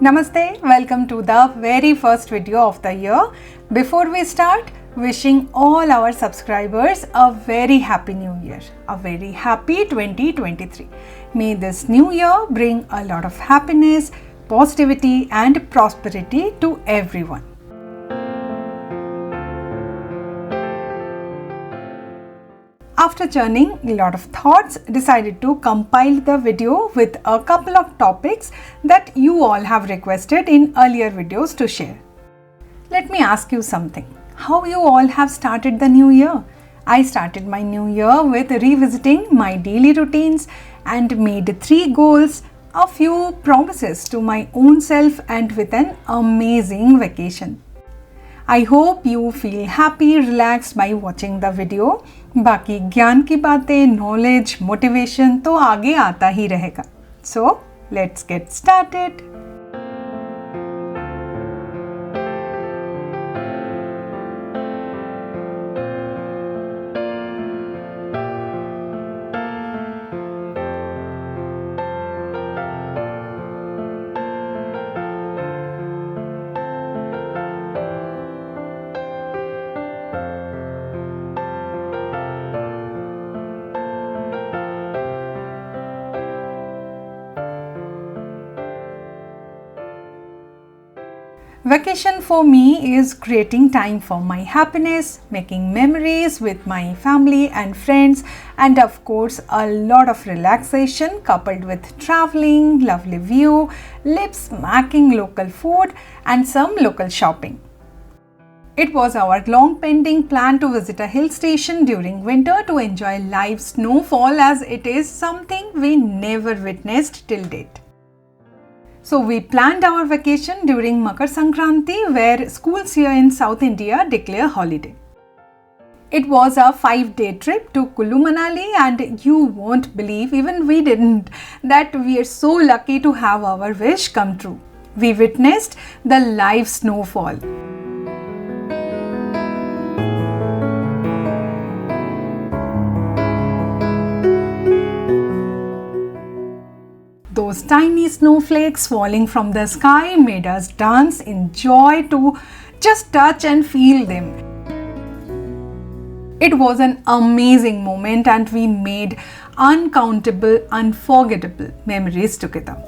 Namaste, welcome to the very first video of the year. Before we start, wishing all our subscribers a very happy new year, a very happy 2023. May this new year bring a lot of happiness, positivity and prosperity to everyone. After churning a lot of thoughts, decided to compile the video with a couple of topics that you all have requested in earlier videos to share. Let me ask you something. How you all have started the new year? I started my new year with revisiting my daily routines and made 3 goals, a few promises to my own self and with an amazing vacation. I hope you feel happy, relaxed by watching the video. बाकी ज्ञान की बातें, knowledge, motivation तो आगे आता ही रहेगा. So, let's get started. Vacation for me is creating time for my happiness, making memories with my family and friends, and of course a lot of relaxation coupled with traveling, lovely view, lip-smacking local food and some local shopping. It was our long pending plan to visit a hill station during winter to enjoy live snowfall, as it is something we never witnessed till date. So we planned our vacation during Makar Sankranti, where schools here in South India declare holiday. It was a 5-day trip to Kullu Manali, and you won't believe, even we didn't, that we are so lucky to have our wish come true. We witnessed the live snowfall. Those tiny snowflakes falling from the sky made us dance in joy to just touch and feel them. It was an amazing moment and we made uncountable, unforgettable memories together.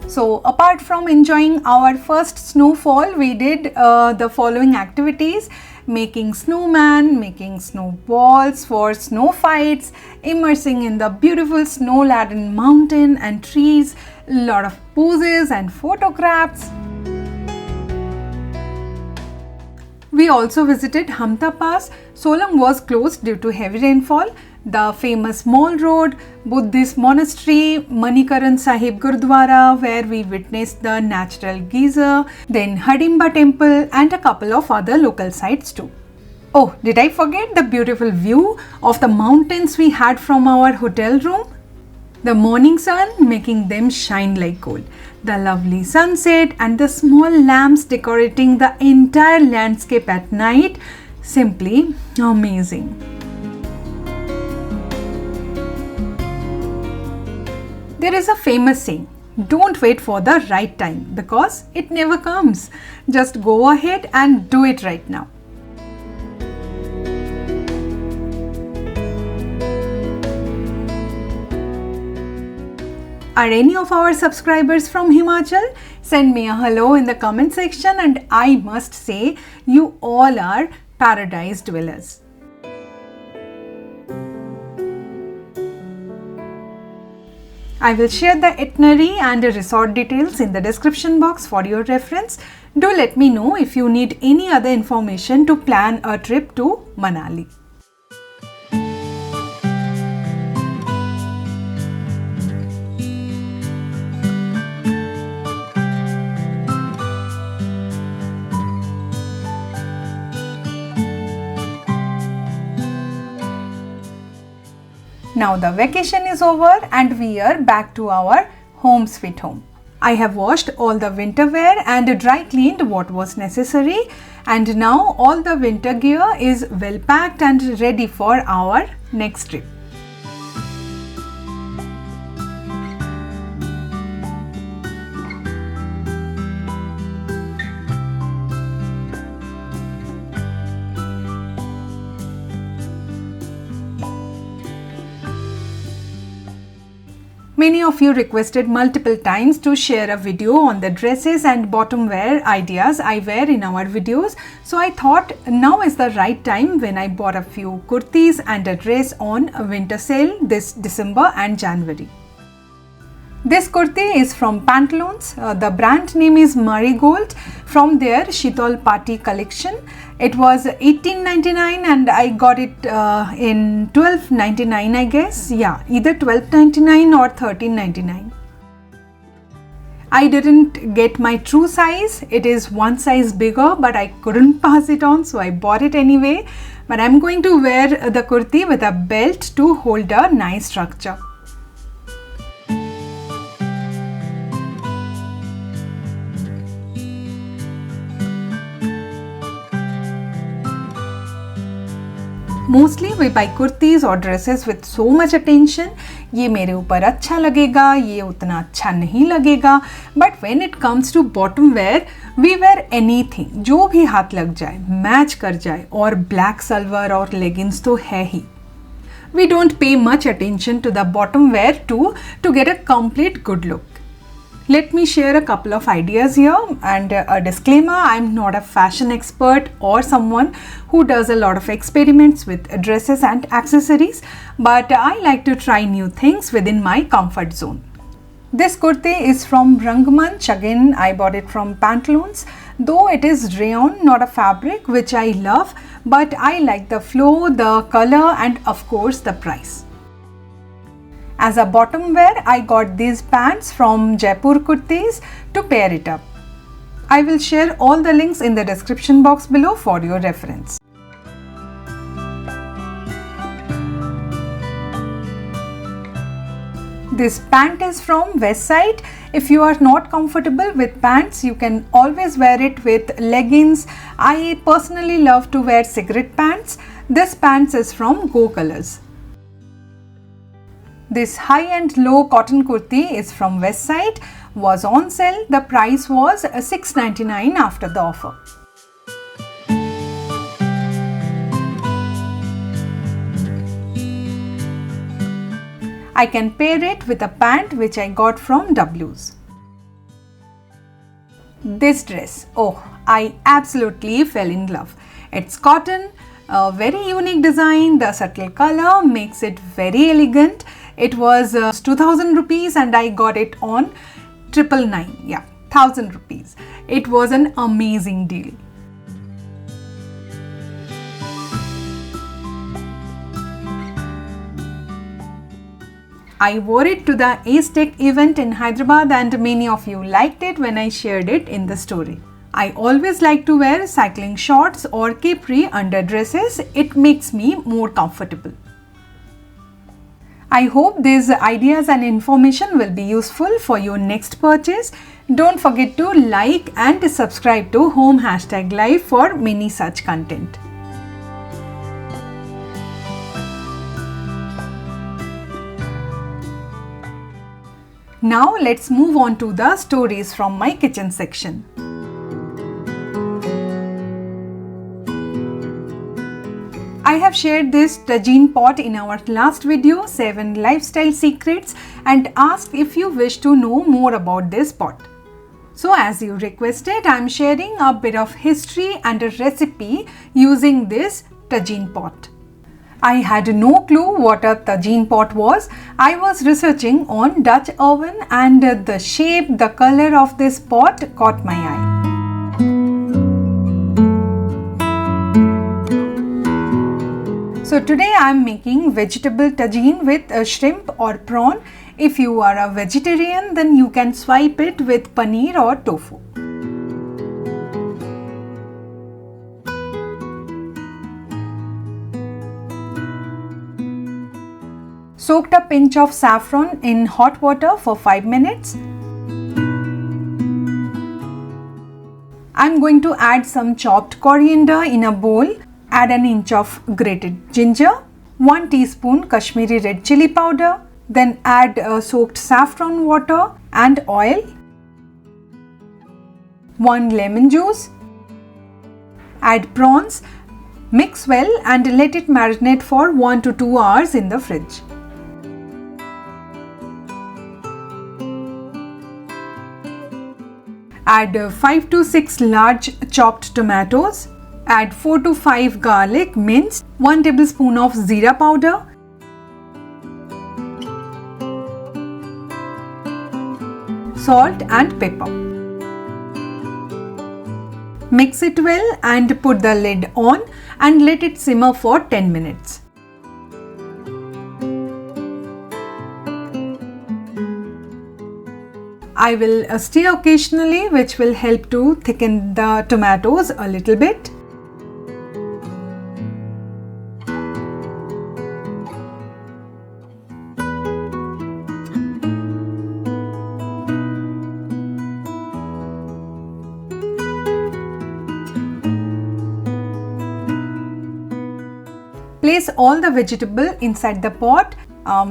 So apart from enjoying our first snowfall, we did the following activities: making snowman, making snowballs for snow fights, immersing in the beautiful snow-laden mountain and trees, lot of poses and photographs. We also visited Hamta Pass. Solang was closed due to heavy rainfall. The famous Mall Road, Buddhist monastery, Manikaran Gurdwara, where we witnessed the natural geyser, then Hadimba temple and a couple of other local sites too. Oh, did I forget the beautiful view of the mountains we had from our hotel room? The morning sun making them shine like gold, the lovely sunset and the small lamps decorating the entire landscape at night, simply amazing. There is a famous saying, don't wait for the right time because it never comes. Just go ahead and do it right now. Are any of our subscribers from Himachal? Send me a hello in the comment section, and I must say you all are paradise dwellers. I will share the itinerary and resort details in the description box for your reference. Do let me know if you need any other information to plan a trip to Manali. Now the vacation is over and we are back to our home sweet home. I have washed all the winter wear and dry cleaned what was necessary, and now all the winter gear is well packed and ready for our next trip. Many of you requested multiple times to share a video on the dresses and bottom wear ideas I wear in our videos. So I thought now is the right time when I bought a few kurtis and a dress on a winter sale this December and January. This kurti is from Pantaloons. The brand name is Marigold. From their Shitol Party collection. It was $18.99 and I got it in $12.99 I guess. Yeah, either $12.99 or $13.99. I didn't get my true size. It is one size bigger, but I couldn't pass it on, so I bought it anyway. But I'm going to wear the kurti with a belt to hold a nice structure. Moostly we buy kurtis or dresses with so much attention. ये मेरे ऊपर अच्छा लगेगा, ये उतना अच्छा नहीं लगेगा. But when it comes to bottom wear, we wear anything. जो भी हाथ लग जाए, मैच कर जाए और black सलवार और leggings तो है ही. We don't pay much attention to the bottom wear too to get a complete good look. Let me share a couple of ideas here, and a disclaimer, I'm not a fashion expert or someone who does a lot of experiments with dresses and accessories, but I like to try new things within my comfort zone. This kurti is from Rangmanch. Again, I bought it from Pantaloons. Though it is rayon, not a fabric, which I love, but I like the flow, the color and of course the price. As a bottom wear, I got these pants from Jaipur Kurtis to pair it up. I will share all the links in the description box below for your reference. This pant is from Westside. If you are not comfortable with pants, you can always wear it with leggings. I personally love to wear cigarette pants. This pants is from Go Colors. This high and low cotton kurti is from Westside, was on sale. The price was $6.99 after the offer. I can pair it with a pant which I got from W's. This dress, oh, I absolutely fell in love. It's cotton, a very unique design, the subtle color makes it very elegant. It was 2000 rupees and I got it on 999, yeah, 1000 rupees. It was an amazing deal. I wore it to the Ace Tech event in Hyderabad and many of you liked it when I shared it in the story. I always like to wear cycling shorts or capri under dresses. It makes me more comfortable. I hope these ideas and information will be useful for your next purchase. Don't forget to like and subscribe to homehashtaglife for many such content. Now let's move on to the stories from my kitchen section. I have shared this Tagine pot in our last video, 7 lifestyle secrets, and asked if you wish to know more about this pot. So as you requested, I am sharing a bit of history and a recipe using this Tagine pot. I had no clue what a Tagine pot was. I was researching on Dutch oven and the shape, the color of this pot caught my eye. So today I am making vegetable tagine with shrimp or prawn. If you are a vegetarian, then you can swipe it with paneer or tofu. Soaked a pinch of saffron in hot water for 5 minutes. I am going to add some chopped coriander in a bowl. Add an inch of grated ginger, 1 teaspoon Kashmiri red chili powder, then add soaked saffron water and oil, 1 lemon juice, add prawns, mix well and let it marinate for 1 to 2 hours in the fridge. Add 5 to 6 large chopped tomatoes. Add 4 to 5 garlic minced, 1 tablespoon of jeera powder, salt and pepper. Mix it well and put the lid on and let it simmer for 10 minutes. I will stir occasionally, which will help to thicken the tomatoes a little bit. Place all the vegetable inside the pot,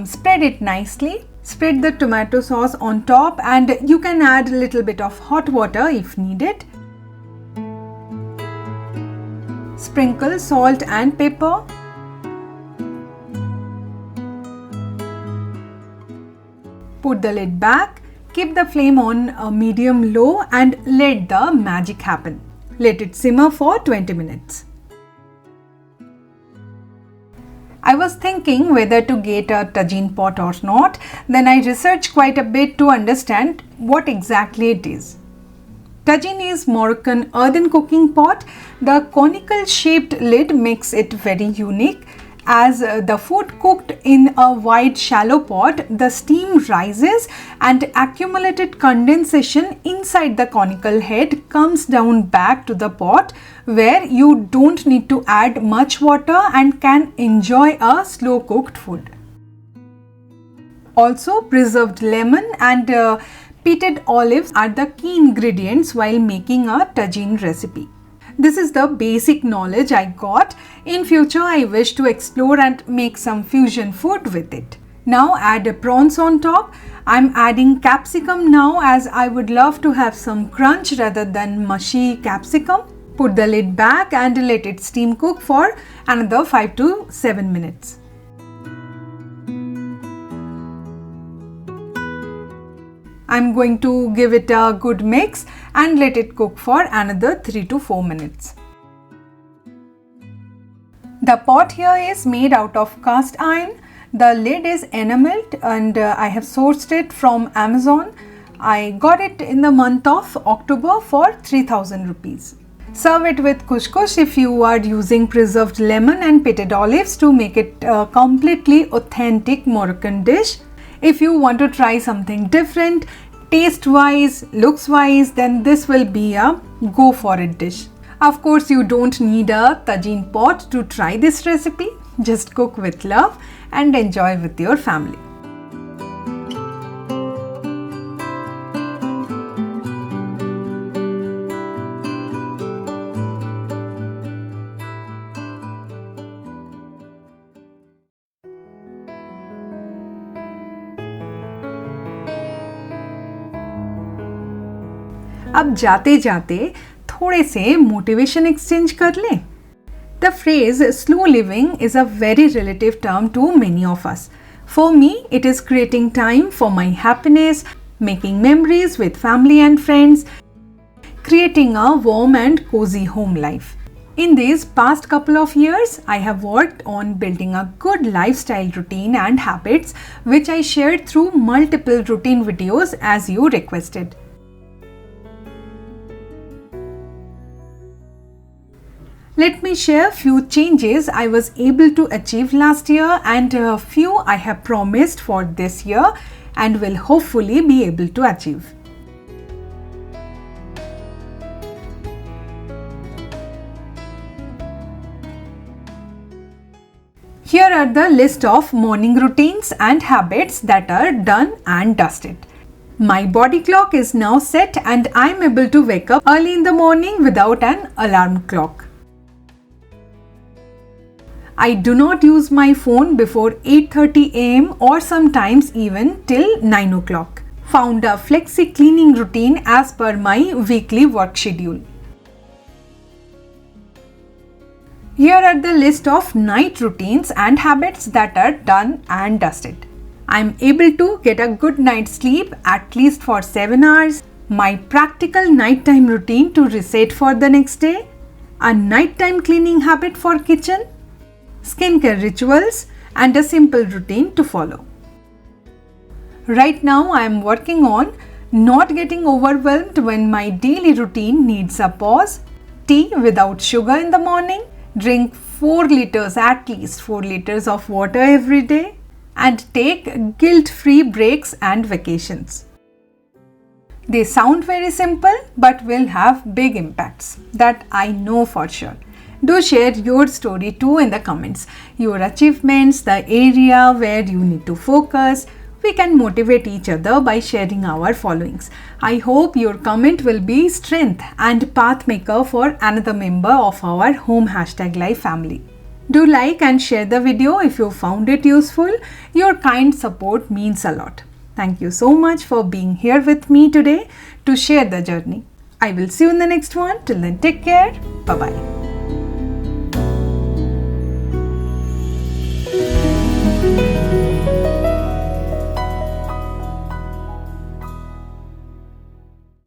spread it nicely. Spread the tomato sauce on top and you can add a little bit of hot water if needed. Sprinkle salt and pepper. Put the lid back. Keep the flame on medium-low and let the magic happen. Let it simmer for 20 minutes. I was thinking whether to get a Tagine pot or not. Then I researched quite a bit to understand what exactly it is. Tagine is Moroccan earthen cooking pot. The conical shaped lid makes it very unique. As the food cooked in a wide shallow pot, the steam rises and accumulated condensation inside the conical head comes down back to the pot, where you don't need to add much water and can enjoy a slow cooked food. Also, preserved lemon and pitted olives are the key ingredients while making a Tagine recipe. This is the basic knowledge I got. In future, I wish to explore and make some fusion food with it. Now add prawns on top. I'm adding capsicum now as I would love to have some crunch rather than mushy capsicum. Put the lid back and let it steam cook for another 5 to 7 minutes. I'm going to give it a good mix and let it cook for another 3 to 4 minutes. The pot here is made out of cast iron. The lid is enameled and I have sourced it from Amazon. I got it in the month of October for 3000 rupees. Serve it with couscous if you are using preserved lemon and pitted olives to make it a completely authentic Moroccan dish. If you want to try something different, taste-wise, looks-wise, then this will be a go-for-it dish. Of course, you don't need a Tagine pot to try this recipe. Just cook with love and enjoy with your family. अब जाते जाते थोड़े से motivation exchange कर लें. The phrase slow living is a very relative term to many of us. For me, it is creating time for my happiness, making memories with family and friends, creating a warm and cozy home life. In these past couple of years, I have worked on building a good lifestyle routine and habits, which I shared through multiple routine videos as you requested. Let me share a few changes I was able to achieve last year and a few I have promised for this year and will hopefully be able to achieve. Here are the list of morning routines and habits that are done and dusted. My body clock is now set and I am able to wake up early in the morning without an alarm clock. I do not use my phone before 8:30 am or sometimes even till 9 o'clock. Found a flexi cleaning routine as per my weekly work schedule. Here are the list of night routines and habits that are done and dusted. I am able to get a good night's sleep at least for 7 hours. my practical nighttime routine to reset for the next day, a nighttime cleaning habit for kitchen, skincare rituals, and a simple routine to follow. Right now I am working on not getting overwhelmed when my daily routine needs a pause. Tea without sugar in the morning, drink 4 liters, at least 4 liters of water every day, and take guilt-free breaks and vacations. They sound very simple but will have big impacts. That I know for sure. Do share your story too in the comments. Your achievements, the area where you need to focus. We can motivate each other by sharing our followings. I hope your comment will be strength and path maker for another member of our homehashtaglife family. Do like and share the video if you found it useful. Your kind support means a lot. Thank you so much for being here with me today to share the journey. I will see you in the next one. Till then, take care. Bye-bye.